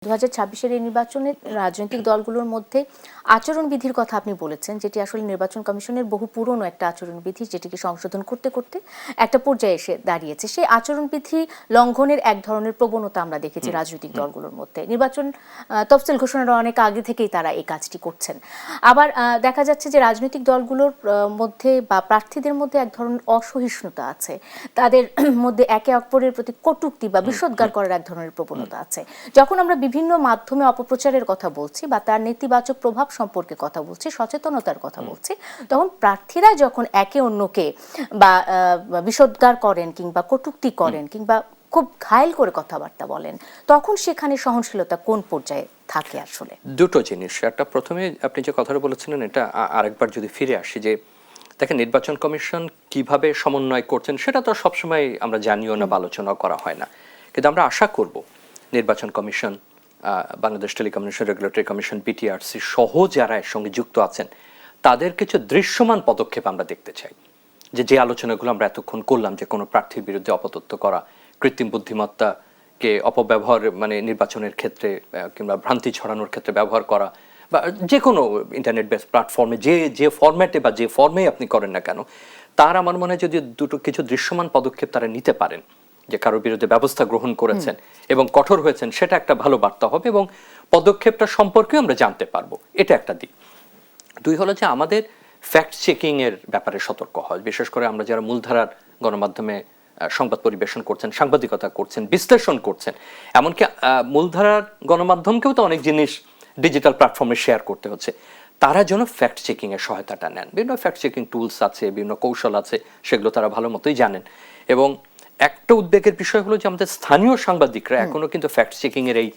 2026-এর এই নির্বাচনে রাজনৈতিক দলগুলোর মধ্যে আচরণবিধির কথা আপনি বলেছেন, যেটি আসলে নির্বাচন কমিশনের বহু পুরনো একটা আচরণবিধি, যেটিকে সংশোধন করতে করতে একটা পর্যায়ে এসে দাঁড়িয়েছে। সেই আচরণবিধি লঙ্ঘনের এক ধরনের প্রবণতা আমরা দেখেছি রাজনৈতিক দলগুলোর মধ্যে। নির্বাচন তফসিল ঘোষণার অনেক আগে থেকেই তারা এই কাজটি করছেন। আবার দেখা যাচ্ছে যে রাজনৈতিক দলগুলোর মধ্যে বা প্রার্থীদের মধ্যে এক ধরনের অসহিষ্ণুতা আছে, তাদের মধ্যে একে অপরের প্রতি কটূক্তি বা বিষোদ্গার করার এক ধরনের প্রবণতা আছে। যখন আমরা বিভিন্ন মাধ্যমে অপপ্রচারের কথা বলছি বা তার নেতিবাচক প্রভাব সম্পর্কে কথা বলছি, সচেতনতার কথা বলছি, তখন প্রার্থীরা যখন একে অন্যকে বা বিষোদ্গার করেন কিংবা কটূক্তি করেন কিংবা খুব ঘায়েল করে কথাবার্তা বলেন, তখন সেখানে সহনশীলতা কোন পর্যায়ে থাকে? আসলে দুটো জিনিস। একটা, প্রথমে আপনি যে কথাটা বলেছিলেন, এটা আরেকবার যদি ফিরে আসি, যে দেখেন নির্বাচন কমিশন কিভাবে সমন্বয় করছেন সেটা তো সবসময় আমরা জানিও না বা আলোচনা করা হয় না, কিন্তু আমরা আশা করব নির্বাচন commission, Bangladesh telecommunication regulatory commission, BTRC সহ যারা এর সঙ্গে যুক্ত আছেন, তাদের কিছু দৃশ্যমান পদক্ষেপ আমরা দেখতে চাই। যে আলোচনাগুলো আমরা এতক্ষণ করলাম, যে কোনো প্রার্থীর বিরুদ্ধে অপতথ্য করা, কৃত্রিম বুদ্ধিমত্তাকে অপব্যবহার, মানে নির্বাচনের ক্ষেত্রে কিংবা ভ্রান্তি ছড়ানোর ক্ষেত্রে ব্যবহার করা, বা যে কোনো ইন্টারনেট বেস প্ল্যাটফর্মে যে ফরম্যাটে বা যে ফর্মে আপনি করেন না কেন, তার আমার মনে হয় যদি কিছু দৃশ্যমান পদক্ষেপ তারা নিতে পারেন, যে কারোর বিরুদ্ধে ব্যবস্থা গ্রহণ করেছেন এবং কঠোর হয়েছেন, সেটা একটা ভালো বার্তা হবে এবং পদক্ষেপটা সম্পর্কে আমরা জানতে পারবো। এটা একটা দিক। দুই হলো যে আমাদের ফ্যাক্ট চেকিং এর ব্যাপারে সতর্ক হয়, বিশেষ করে আমরা যারা মূলধারার গণমাধ্যমে সংবাদ পরিবেশন করছেন, সাংবাদিকতা করছেন, বিশ্লেষণ করছেন, এমনকি মূলধারার গণমাধ্যমকেও তো অনেক জিনিস ডিজিটাল প্ল্যাটফর্মে শেয়ার করতে হচ্ছে, তারা যেন ফ্যাক্ট চেকিং এর সহায়তাটা নেন। বিভিন্ন ফ্যাক্ট চেকিং টুলস আছে, বিভিন্ন কৌশল আছে, সেগুলো তারা ভালো মতোই জানেন। এবং একটা উদ্বেগের বিষয় হলো যে আমাদের স্থানীয় সাংবাদিকরা এখনো কিন্তু ফ্যাক্ট চেকিং এর এই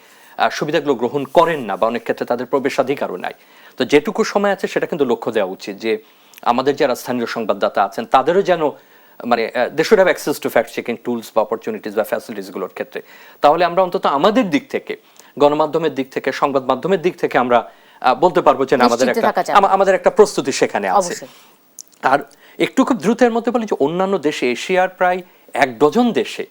সুবিধাগুলো গ্রহণ করেন না, বা অনেক ক্ষেত্রে তাদের প্রবেশাধিকারও নাই। তো যেটুকু সময় আছে সেটা কিন্তু লক্ষ্য দেওয়া উচিত, যে আমাদের যারা স্থানীয় সংবাদদাতা আছেন তাদেরও যেন, মানে they should have access to fact checking tools বা অপরচুনিটিস বা ফ্যাসিলিটিস গুলোর ক্ষেত্রে। তাহলে আমরা অন্তত আমাদের দিক থেকে, গণমাধ্যমের দিক থেকে, সংবাদ মাধ্যমের দিক থেকে আমরা বলতে পারবো যে আমাদের একটা প্রস্তুতি সেখানে আছে। আর একটু খুব দ্রুতের মধ্যে বলি যে অন্যান্য দেশে, এশিয়ার প্রায় 1 ডজন দেশে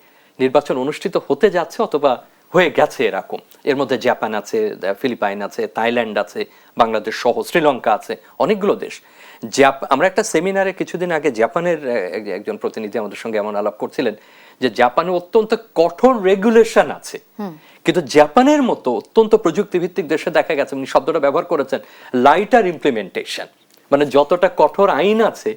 নির্বাচন অনুষ্ঠিত হতে যাচ্ছে অথবা হয়ে গেছে এরকম। এর মধ্যে জাপান আছে, ফিলিপাইন আছে, থাইল্যান্ড আছে, বাংলাদেশ সহ শ্রীলঙ্কা আছে, অনেকগুলো দেশ। আমরা একটা সেমিনারে কিছুদিন আগে জাপানের একজন প্রতিনিধি আমাদের সঙ্গে এমন আলাপ করছিলেন যে জাপানে অত্যন্ত কঠোর রেগুলেশন আছে, কিন্তু জাপানের মতো অত্যন্ত প্রযুক্তিভিত্তিক দেশে দেখা গেছে, উনি শব্দটা ব্যবহার করেছেন, লাইটার ইমপ্লিমেন্টেশন, মানে যতটা কঠোর আইন আছে,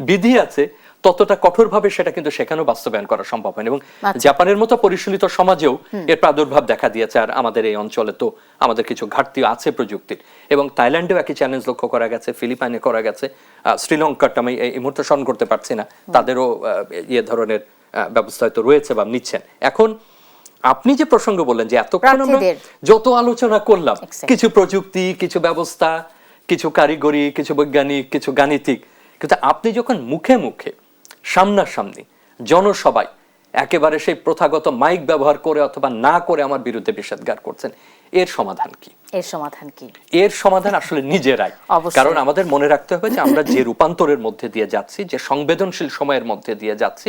বিধি আছে, ততটা কঠোরভাবে সেটা কিন্তু সেখানেও বাস্তবায়ন করা সম্ভব হয়। এবং জাপানের মতো পরিশীলিত সমাজেও এর প্রাদুর্ভাব দেখা দিয়েছে। আর আমাদের এই অঞ্চলে তো আমাদের কিছু ঘাটতি আছে প্রযুক্তির, এবং থাইল্যান্ডেও একই চ্যালেঞ্জ লক্ষ্য করা গেছে, ফিলিপাইনে করা গেছে, শ্রীলঙ্কাটা আমি এই মুহূর্তে স্মরণ করতে পারছি না, তাদেরও এ ধরনের ব্যবস্থা হয়তো রয়েছে বা নিচ্ছেন। এখন আপনি যে প্রসঙ্গ বললেন যে এতক্ষণ আমরা যত আলোচনা করলাম, কিছু প্রযুক্তি, কিছু ব্যবস্থা, কিছু কারিগরি, কিছু বৈজ্ঞানিক, কিছু গাণিতিক, কিন্তু আপনি যখন মুখে মুখে সামনাসামনি জনসভায় একেবারে সেই প্রথাগত মাইক ব্যবহার করে অথবা না করে আমার বিরুদ্ধে বিষোদ্গার করছেন, এর সমাধান কি? এর সমাধান আসলে নিজেরাই। কারণ আমাদের মনে রাখতে হবে যে আমরা যে রূপান্তরের মধ্যে দিয়ে যাচ্ছি, যে সংবেদনশীল সময়ের মধ্যে দিয়ে যাচ্ছি,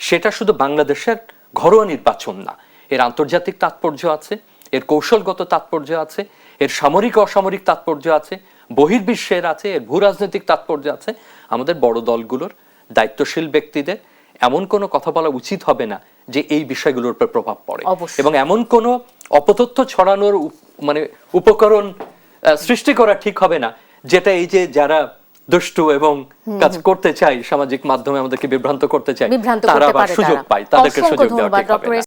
সেটা শুধু বাংলাদেশের ঘরোয়া নির্বাচন না, এর আন্তর্জাতিক তাৎপর্য আছে, এর কৌশলগত তাৎপর্য আছে, এর সামরিক অসামরিক তাৎপর্য আছে, বহির্বিশ্বের আছে, এর ভূ রাজনৈতিক তাৎপর্য আছে। আমাদের বড় দলগুলোর, দায়িত্বশীল ব্যক্তিদের এমন কোনো কথা বলা উচিত হবে না যে এই বিষয়গুলোর উপর প্রভাব পড়ে, এবং এমন কোনো অপতথ্য ছড়ানোর মানে উপকরণ সৃষ্টি করা ঠিক হবে না, যেটা এই যে যারা দুষ্টু এবং কাজ করতে চাই, সামাজিক মাধ্যমে আমাদেরকে বিভ্রান্ত করতে চায়, তারা আবার সুযোগ পায়, তাদেরকে সুযোগ দেওয়া ঠিক হবে না।